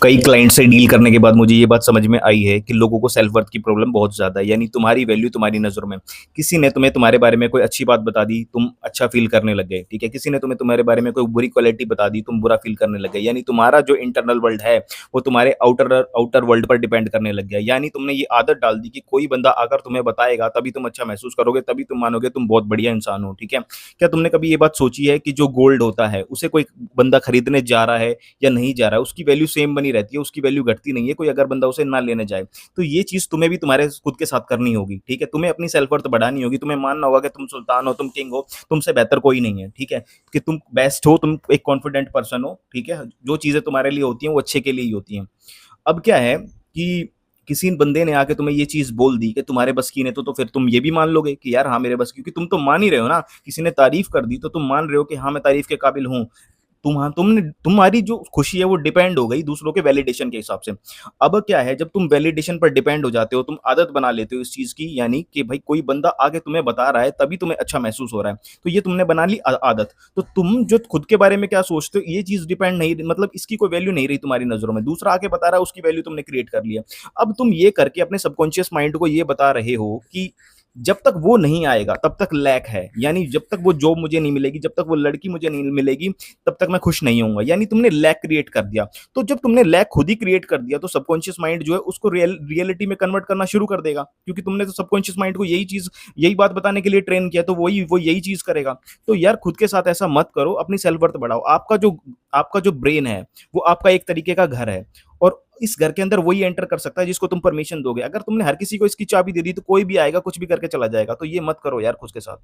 कई क्लाइंट से डील करने के बाद मुझे ये बात समझ में आई है कि लोगों को सेल्फ वर्थ की प्रॉब्लम बहुत ज्यादा है। यानी तुम्हारी वैल्यू तुम्हारी नजरों में, किसी ने तुम्हें तुम्हारे बारे में कोई अच्छी बात बता दी, तुम अच्छा फील करने लग गए। ठीक है, किसी ने तुम्हें तुम्हारे बारे में कोई बुरी क्वालिटी बता दी, तुम बुरा फील करने लग गए। यानी तुम्हारा जो इंटरनल वर्ल्ड है वो तुम्हारे आउटर आउटर वर्ल्ड पर डिपेंड करने लग गया। यानी तुमने ये आदत डाल दी कि कोई बंदा आकर तुम्हें बताएगा तभी तुम अच्छा महसूस करोगे, तभी तुम मानोगे तुम बहुत बढ़िया इंसान हो। ठीक है, क्या तुमने कभी ये बात सोची है कि जो गोल्ड होता है उसे कोई बंदा खरीदने जा रहा है या नहीं जा रहा है, उसकी वैल्यू सेम बनी रहती है, उसकी वैल्यू घटती नहीं है कोई अगर बंदा उसे ना लेने जाए। तो ये चीज तुम्हें भी तुम्हारे खुद के साथ करनी होगी। ठीक है, तुम्हें अपनी सेल्फ वर्थ बढ़ानी होगी, तुम्हें मानना होगा कि तुम सुल्तान हो, तुम किंग हो, तुमसे बेहतर कोई नहीं है। ठीक है, कि तुम बेस्ट हो, तुम एक कॉन्फिडेंट पर्सन हो। ठीक है, जो चीजें तुम्हारे लिए होती हैं वो अच्छे के लिए ही होती हैं। अब क्या है कि किसी बंदे ने आके तुम्हें ये चीज बोल दी कि तुम्हारे बस की नहीं, तो फिर तुम ये भी मान लोगे कि यार हाँ मेरे बस की, क्योंकि तुम तो मान ही रहे हो ना। किसी ने तारीफ कर दी तो तुम मान रहे हो कि हाँ मैं तारीफ के काबिल हूँ। तुम्हारी जो खुशी है वो डिपेंड हो गई दूसरों के वैलिडेशन के हिसाब से। अब क्या है, जब तुम वैलिडेशन पर डिपेंड हो जाते हो, तुम आदत बना लेते हो इस चीज की, यानी कि भाई कोई बंदा आके तुम्हें बता रहा है तभी तुम्हें अच्छा महसूस हो रहा है, तो ये तुमने बना ली आदत। तो तुम जो खुद के बारे में क्या सोचते हो ये चीज डिपेंड नहीं, मतलब इसकी कोई वैल्यू नहीं रही तुम्हारी नजरों में, दूसरा आके बता रहा है उसकी वैल्यू तुमने क्रिएट कर लिया। अब तुम ये करके अपने सबकॉन्शियस माइंड को ये बता रहे हो कि जब तक वो नहीं आएगा तब तक लैक है, यानी जब तक वो जॉब मुझे नहीं मिलेगी, जब तक वो लड़की मुझे नहीं मिलेगी, तब तक मैं खुश नहीं होऊंगा। यानी तुमने लैक क्रिएट कर दिया। तो जब तुमने लैक खुद ही क्रिएट कर दिया तो सबकॉन्शियस माइंड जो है उसको रियलिटी में कन्वर्ट करना शुरू कर देगा, क्योंकि तुमने तो सबकॉन्शियस माइंड को यही चीज, यही बात बताने के लिए ट्रेन किया, तो वही वो यही चीज करेगा। तो यार खुद के साथ ऐसा मत करो, अपनी सेल्फ वर्थ बढ़ाओ। आपका जो ब्रेन है वो आपका एक तरीके का घर है, और इस घर के अंदर वही एंटर कर सकता है जिसको तुम परमिशन दोगे। अगर तुमने हर किसी को इसकी चाबी दे दी तो कोई भी आएगा कुछ भी करके चला जाएगा। तो ये मत करो यार खुद के साथ।